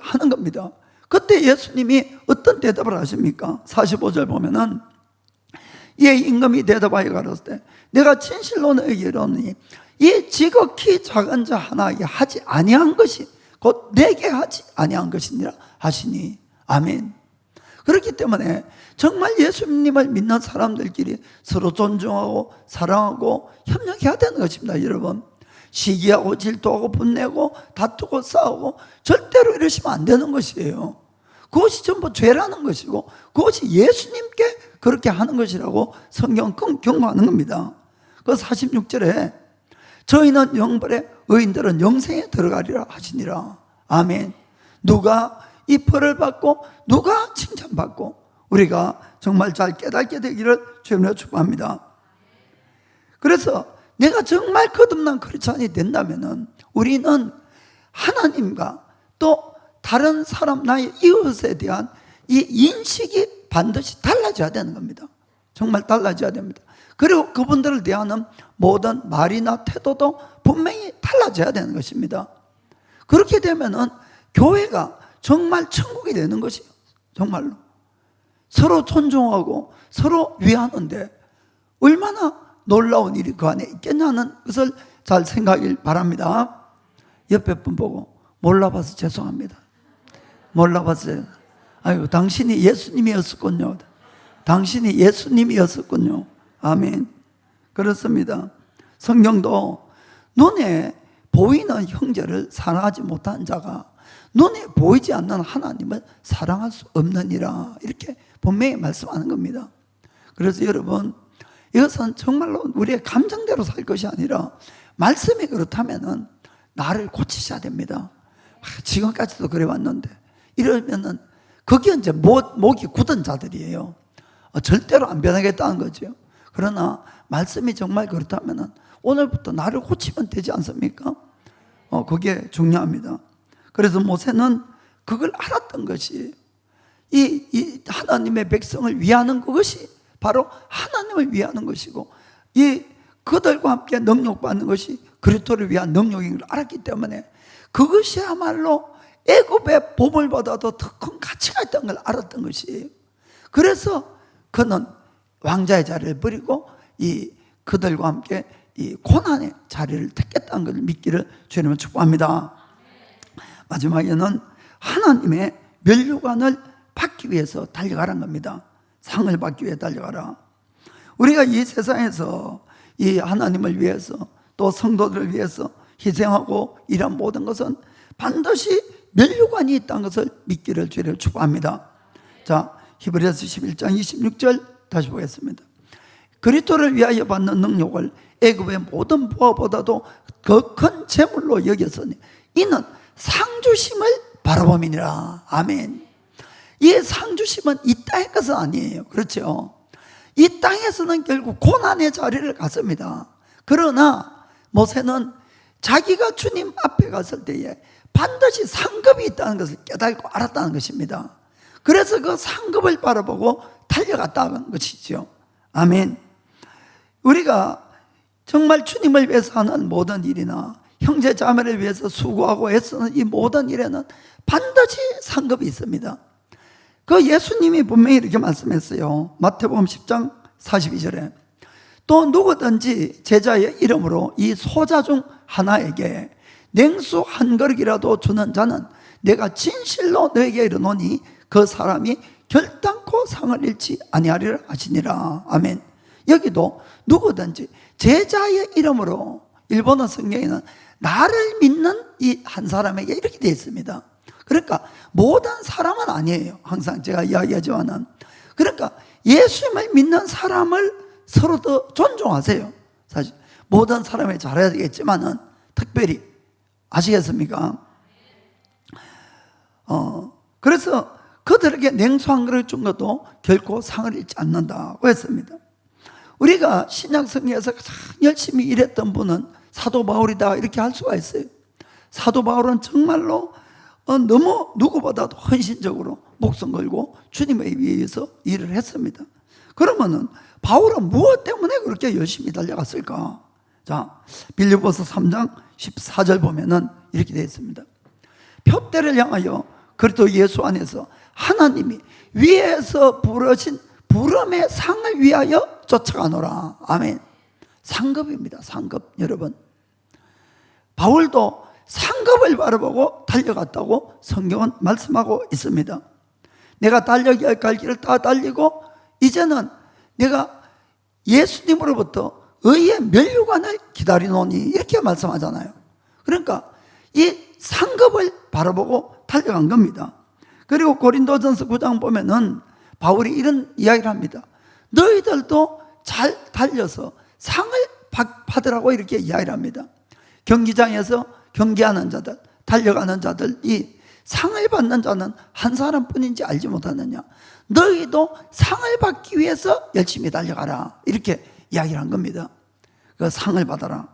A: 하는 겁니다. 그때 예수님이 어떤 대답을 하십니까? 45절 보면은 이에 임금이 대답하여 가로되 때 내가 진실로 너에게 이르노니 이 지극히 작은 자 하나에게 하지 아니한 것이 곧 내게 하지 아니한 것이니라 하시니. 아멘. 그렇기 때문에 정말 예수님을 믿는 사람들끼리 서로 존중하고 사랑하고 협력해야 되는 것입니다. 여러분, 시기하고 질투하고 분내고 다투고 싸우고 절대로 이러시면 안 되는 것이에요. 그것이 전부 죄라는 것이고 그것이 예수님께 그렇게 하는 것이라고 성경은 경고하는 겁니다. 그 46절에 저희는 영벌에 의인들은 영생에 들어가리라 하시니라. 아멘. 누가 이 벌을 받고 누가 칭찬받고 우리가 정말 잘 깨닫게 되기를 주님으로 축복합니다. 그래서 내가 정말 거듭난 크리스찬이 된다면 우리는 하나님과 또 다른 사람 나의 이웃에 대한 이 인식이 반드시 달라져야 되는 겁니다. 정말 달라져야 됩니다. 그리고 그분들을 대하는 모든 말이나 태도도 분명히 달라져야 되는 것입니다. 그렇게 되면은 교회가 정말 천국이 되는 것이에요. 정말로 서로 존중하고 서로 위하는데 얼마나 놀라운 일이 그 안에 있겠냐는 것을 잘 생각하길 바랍니다. 옆에 분 보고 몰라봐서 죄송합니다. 몰라봤어요. 아유, 당신이 예수님이었었군요. 당신이 예수님이었었군요. 아멘. 그렇습니다. 성경도 눈에 보이는 형제를 사랑하지 못한 자가 눈에 보이지 않는 하나님을 사랑할 수 없느니라, 이렇게 분명히 말씀하는 겁니다. 그래서 여러분, 이것은 정말로 우리의 감정대로 살 것이 아니라 말씀이 그렇다면은 나를 고치셔야 됩니다. 지금까지도 그래 왔는데 이러면은 그게 이제 목이 굳은 자들이에요. 절대로 안 변하겠다는 거죠. 그러나 말씀이 정말 그렇다면은 오늘부터 나를 고치면 되지 않습니까? 그게 중요합니다. 그래서 모세는 그걸 알았던 것이 이 하나님의 백성을 위하는 그것이 바로 하나님을 위하는 것이고 이 그들과 함께 능력받는 것이 그리스도를 위한 능력인 걸 알았기 때문에 그것이야말로 애굽의 보물보다도 더 큰 가치가 있다는 걸 알았던 것이에요. 그래서 그는 왕자의 자리를 버리고 그들과 함께 이 고난의 자리를 택했다는 것을 믿기를 주님은 축복합니다. 마지막에는 하나님의 면류관을 받기 위해서 달려가라는 겁니다. 상을 받기 위해 달려가라. 우리가 이 세상에서 이 하나님을 위해서 또 성도들을 위해서 희생하고 이런 모든 것은 반드시 면류관이 있다는 것을 믿기를 주를 축복합니다. 자, 히브리서 11장 26절 다시 보겠습니다. 그리스도를 위하여 받는 능력을 애굽의 모든 부하보다도 더 큰 재물로 여겼으니 이는 상주심을 바라봄이니라. 아멘. 이 상주심은 이 땅의 것은 아니에요. 그렇죠? 이 땅에서는 결국 고난의 자리를 갔습니다. 그러나 모세는 자기가 주님 앞에 갔을 때에 반드시 상급이 있다는 것을 깨닫고 알았다는 것입니다. 그래서 그 상급을 바라보고 달려갔다는 것이죠. 아멘. 우리가 정말 주님을 위해서 하는 모든 일이나 형제 자매를 위해서 수고하고 애쓰는 이 모든 일에는 반드시 상급이 있습니다. 그 예수님이 분명히 이렇게 말씀했어요. 마태복음 10장 42절에 또 누구든지 제자의 이름으로 이 소자 중 하나에게 냉수 한 그릇이라도 주는 자는 내가 진실로 너에게 이르노니 그 사람이 결단코 상을 잃지 아니하리라 하시니라. 아멘. 여기도 누구든지 제자의 이름으로, 일본어 성경에는 나를 믿는 이 한 사람에게 이렇게 되어 있습니다. 그러니까 모든 사람은 아니에요. 항상 제가 이야기하지만은. 그러니까 예수님을 믿는 사람을 서로 더 존중하세요. 사실 모든 사람이 잘해야 되겠지만은 특별히 아시겠습니까? 그래서 그들에게 냉수 한 그릇 준 것도 결코 상을 잃지 않는다고 했습니다. 우리가 신약 성경에서 가장 열심히 일했던 분은 사도 바울이다 이렇게 할 수가 있어요. 사도 바울은 정말로 너무 누구보다도 헌신적으로 목숨 걸고 주님을 위해서 일을 했습니다. 그러면은 바울은 무엇 때문에 그렇게 열심히 달려갔을까? 자, 빌립보서 3장 14절 보면은 이렇게 되어 있습니다. 표대를 향하여 그리스도 예수 안에서 하나님이 위에서 부르신 부름의 상을 위하여 쫓아가노라. 아멘. 상급입니다. 상급. 여러분, 바울도 상급을 바라보고 달려갔다고 성경은 말씀하고 있습니다. 내가 달려야 할 길을 다 달리고 이제는 내가 예수님으로부터 의의 면류관을 기다리노니 이렇게 말씀하잖아요. 그러니까 이 상급을 바라보고 달려간 겁니다. 그리고 고린도전서 9장 보면은 바울이 이런 이야기를 합니다. 너희들도 잘 달려서 상을 받으라고 이렇게 이야기를 합니다. 경기장에서 경기하는 자들, 달려가는 자들이 상을 받는 자는 한 사람뿐인지 알지 못하느냐. 너희도 상을 받기 위해서 열심히 달려가라. 이렇게 이야기를 한 겁니다. 그 상을 받아라.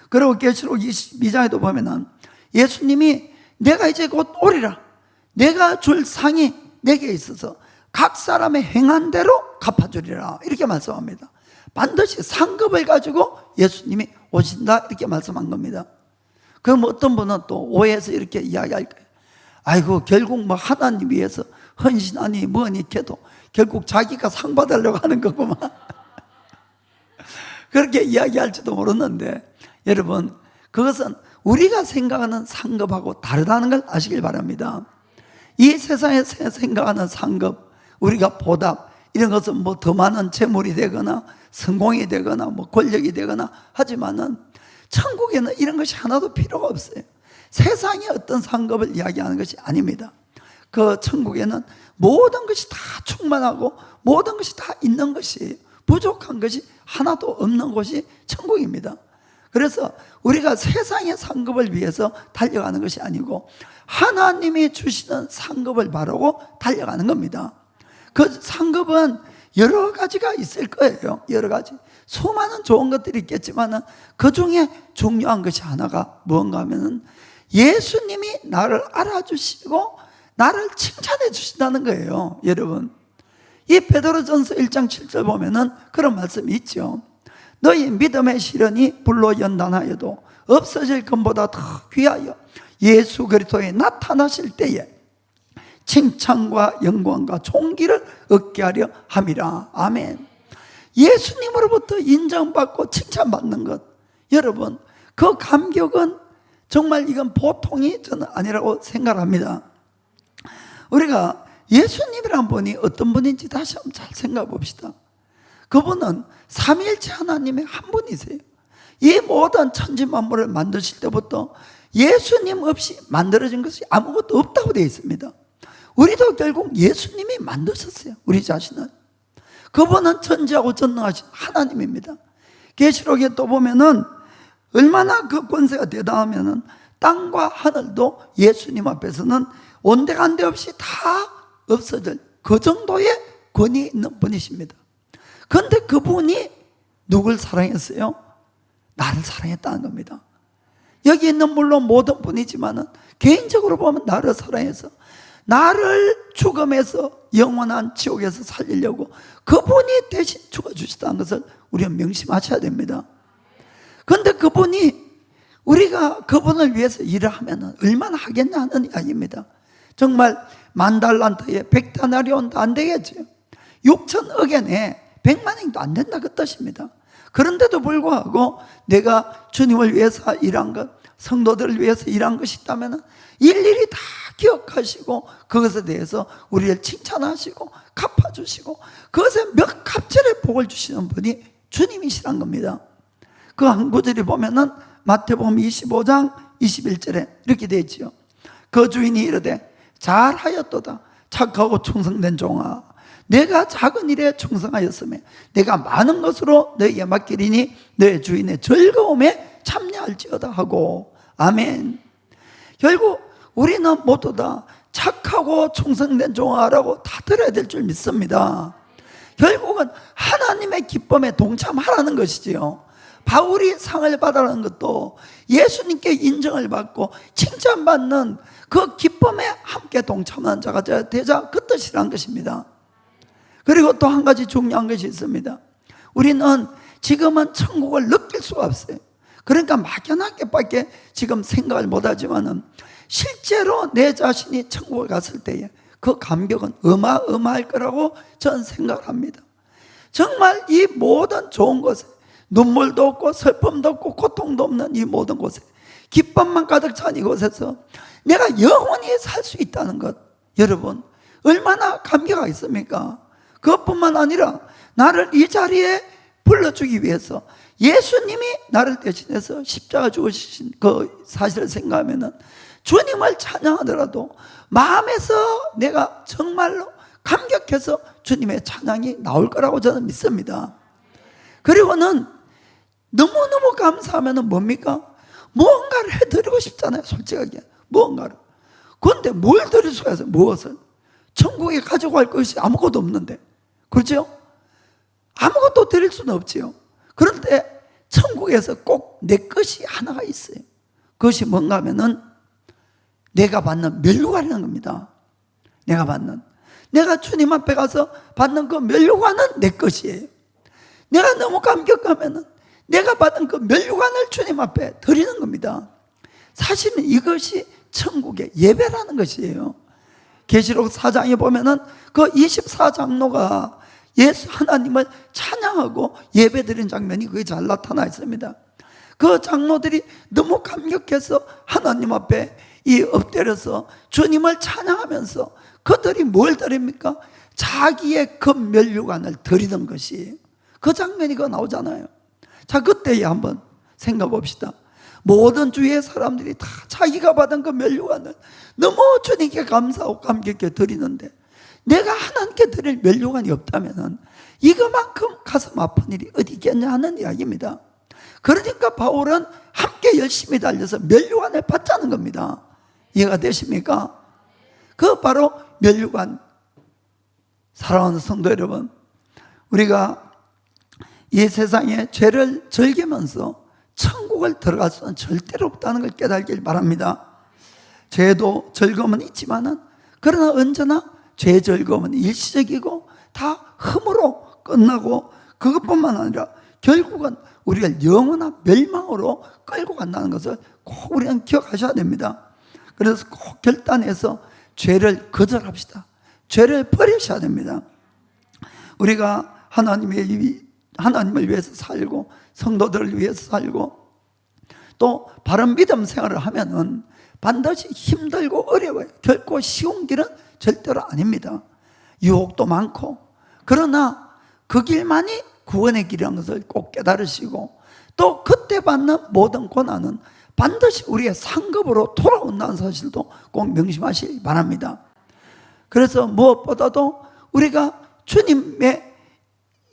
A: 그리고 계시록 22장에도 보면은 예수님이 내가 이제 곧 오리라. 내가 줄 상이 내게 있어서 각 사람의 행한 대로 갚아주리라. 이렇게 말씀합니다. 반드시 상급을 가지고 예수님이 오신다. 이렇게 말씀한 겁니다. 그럼 어떤 분은 또 오해해서 이렇게 이야기할 거예요. 아이고, 결국 뭐 하나님 위해서 헌신하니 뭐니 해도 결국 자기가 상 받으려고 하는 거구만. 그렇게 이야기할지도 모르는데, 여러분, 그것은 우리가 생각하는 상급하고 다르다는 걸 아시길 바랍니다. 이 세상에서 생각하는 상급, 우리가 보답, 이런 것은 뭐 더 많은 재물이 되거나 성공이 되거나 뭐 권력이 되거나 하지만은 천국에는 이런 것이 하나도 필요가 없어요. 세상의 어떤 상급을 이야기하는 것이 아닙니다. 그 천국에는 모든 것이 다 충만하고 모든 것이 다 있는 것이에요. 부족한 것이 하나도 없는 곳이 천국입니다. 그래서 우리가 세상의 상급을 위해서 달려가는 것이 아니고 하나님이 주시는 상급을 바라고 달려가는 겁니다. 그 상급은 여러 가지가 있을 거예요. 여러 가지. 수많은 좋은 것들이 있겠지만 그 중에 중요한 것이 하나가 뭔가 하면은 예수님이 나를 알아주시고 나를 칭찬해 주신다는 거예요. 여러분, 이 베드로전서 1장 7절 보면은 그런 말씀이 있죠. 너희 믿음의 시련이 불로 연단하여도 없어질 것보다 더 귀하여 예수 그리스도에 나타나실 때에 칭찬과 영광과 존귀를 얻게 하려 함이라. 아멘. 예수님으로부터 인정받고 칭찬받는 것, 여러분, 그 감격은 정말 이건 보통이 저는 아니라고 생각합니다. 우리가 예수님이란 분이 어떤 분인지 다시 한번 잘 생각해 봅시다. 그분은 삼위일체 하나님의 한 분이세요. 이 모든 천지 만물을 만드실 때부터 예수님 없이 만들어진 것이 아무것도 없다고 되어 있습니다. 우리도 결국 예수님이 만드셨어요. 우리 자신은. 그분은 전지하고 전능하신 하나님입니다. 계시록에 또 보면은 얼마나 그 권세가 대단하면은 땅과 하늘도 예수님 앞에서는 온데간데 없이 다 없어질 그 정도의 권위 있는 분이십니다. 그런데 그분이 누굴 사랑했어요? 나를 사랑했다는 겁니다. 여기 있는 물론 모든 분이지만은 개인적으로 보면 나를 사랑해서 나를 죽음에서 영원한 지옥에서 살리려고 그분이 대신 죽어주셨다는 것을 우리가 명심하셔야 됩니다. 그런데 그분이 우리가 그분을 위해서 일을 하면 얼마나 하겠냐 하는 이야기입니다. 정말 10,000달란트에 100데나리온도 안 되겠죠. 6천억 엔에 100만원도 안 된다 그 뜻입니다. 그런데도 불구하고 내가 주님을 위해서 일한 것, 성도들을 위해서 일한 것이 있다면 일일이 다 기억하시고 그것에 대해서 우리를 칭찬하시고 갚아주시고 그것에 몇 값절의 복을 주시는 분이 주님이시란 겁니다. 그 한 구절이 보면은 마태복음 25장 21절에 이렇게 되어 있지요. 그 주인이 이르되 잘하였도다 착하고 충성된 종아, 내가 작은 일에 충성하였으며 내가 많은 것으로 너희에게 맡기리니 너희 주인의 즐거움에 참여할지어다 하고. 아멘. 결국 우리는 모두 다 착하고 충성된 종아라고 다 들어야 될 줄 믿습니다. 결국은 하나님의 기쁨에 동참하라는 것이지요. 바울이 상을 받아라는 것도 예수님께 인정을 받고 칭찬받는 그 기쁨에 함께 동참하는 자가 되자 그 뜻이란 것입니다. 그리고 또 한 가지 중요한 것이 있습니다. 우리는 지금은 천국을 느낄 수가 없어요. 그러니까 막연하게밖에 지금 생각을 못하지만은 실제로 내 자신이 천국을 갔을 때에 그 감격은 어마어마할 거라고 저는 생각을 합니다. 정말 이 모든 좋은 곳에 눈물도 없고 슬픔도 없고 고통도 없는 이 모든 곳에 기쁨만 가득 찬 이곳에서 내가 영원히 살 수 있다는 것, 여러분 얼마나 감격하겠습니까? 그것뿐만 아니라 나를 이 자리에 불러주기 위해서 예수님이 나를 대신해서 십자가 죽으신 그 사실을 생각하면 주님을 찬양하더라도 마음에서 내가 정말로 감격해서 주님의 찬양이 나올 거라고 저는 믿습니다. 그리고는 너무너무 감사하면 뭡니까? 무언가를 해드리고 싶잖아요. 솔직하게 무언가를. 그런데 뭘 드릴 수가 있어요? 무엇을? 천국에 가져갈 것이 아무것도 없는데, 그렇죠? 아무것도 드릴 수는 없지요. 그런데 천국에서 꼭 내 것이 하나가 있어요. 그것이 뭔가 하면은 내가 받는 면류관이라는 겁니다. 내가 주님 앞에 가서 받는 그 면류관은 내 것이에요. 내가 너무 감격하면은 내가 받은 그 면류관을 주님 앞에 드리는 겁니다. 사실은 이것이 천국의 예배라는 것이에요. 계시록 4장에 보면은 그 24장로가 예수 하나님을 찬양하고 예배드린 장면이 거기 잘 나타나 있습니다. 그 장로들이 너무 감격해서 하나님 앞에 엎드려서 주님을 찬양하면서 그들이 뭘 드립니까? 자기의 그 면류관을 드리는 것이에요. 그 장면이 그 나오잖아요. 자, 그때에 한번 생각해 봅시다. 모든 주위의 사람들이 다 자기가 받은 그 면류관을 너무 주님께 감사하고 감격해 드리는데 내가 하나님께 드릴 면류관이 없다면 이거만큼 가슴 아픈 일이 어디 있겠냐 하는 이야기입니다. 그러니까 바울은 함께 열심히 달려서 면류관을 받자는 겁니다. 이해가 되십니까? 그 바로 면류관. 사랑하는 성도 여러분, 우리가 이 세상에 죄를 즐기면서 천국을 들어갈 수는 절대로 없다는 걸 깨달길 바랍니다. 죄도 즐거움은 있지만은 그러나 언제나 죄 즐거움은 일시적이고 다 흠으로 끝나고 그것뿐만 아니라 결국은 우리가 영원한 멸망으로 끌고 간다는 것을 꼭 우리는 기억하셔야 됩니다. 그래서 꼭 결단해서 죄를 거절합시다. 죄를 버리셔야 됩니다. 우리가 하나님을 위해서 살고 성도들을 위해서 살고 또 바른 믿음 생활을 하면은 반드시 힘들고 어려워요. 결코 쉬운 길은 절대로 아닙니다. 유혹도 많고, 그러나 그 길만이 구원의 길이라는 것을 꼭 깨달으시고 또 그때 받는 모든 고난은 반드시 우리의 상급으로 돌아온다는 사실도 꼭 명심하시기 바랍니다. 그래서 무엇보다도 우리가 주님의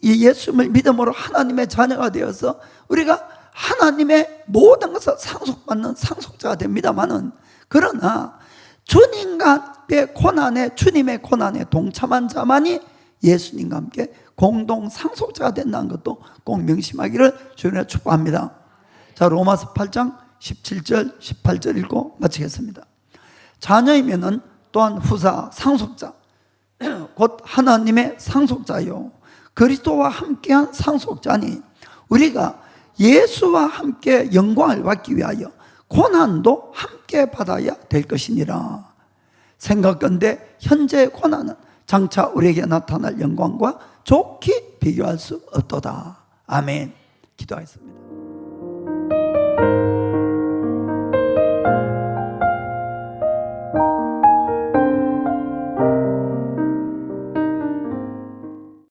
A: 이 예수님을 믿음으로 하나님의 자녀가 되어서 우리가 하나님의 모든 것을 상속받는 상속자가 됩니다만은, 그러나 주님과 함께 고난에, 주님의 고난에 동참한 자만이 예수님과 함께 공동 상속자가 된다는 것도 꼭 명심하기를 주님으로 축복합니다. 자, 로마서 8장 17절 18절 읽고 마치겠습니다. 자녀이면은 또한 후사 상속자 곧 하나님의 상속자요 그리스도와 함께한 상속자니 우리가 예수와 함께 영광을 받기 위하여 고난도 함께 받아야 될 것이니라. 생각건대 현재의 고난은 장차 우리에게 나타날 영광과 좋게 비교할 수 없도다. 아멘. 기도하겠습니다.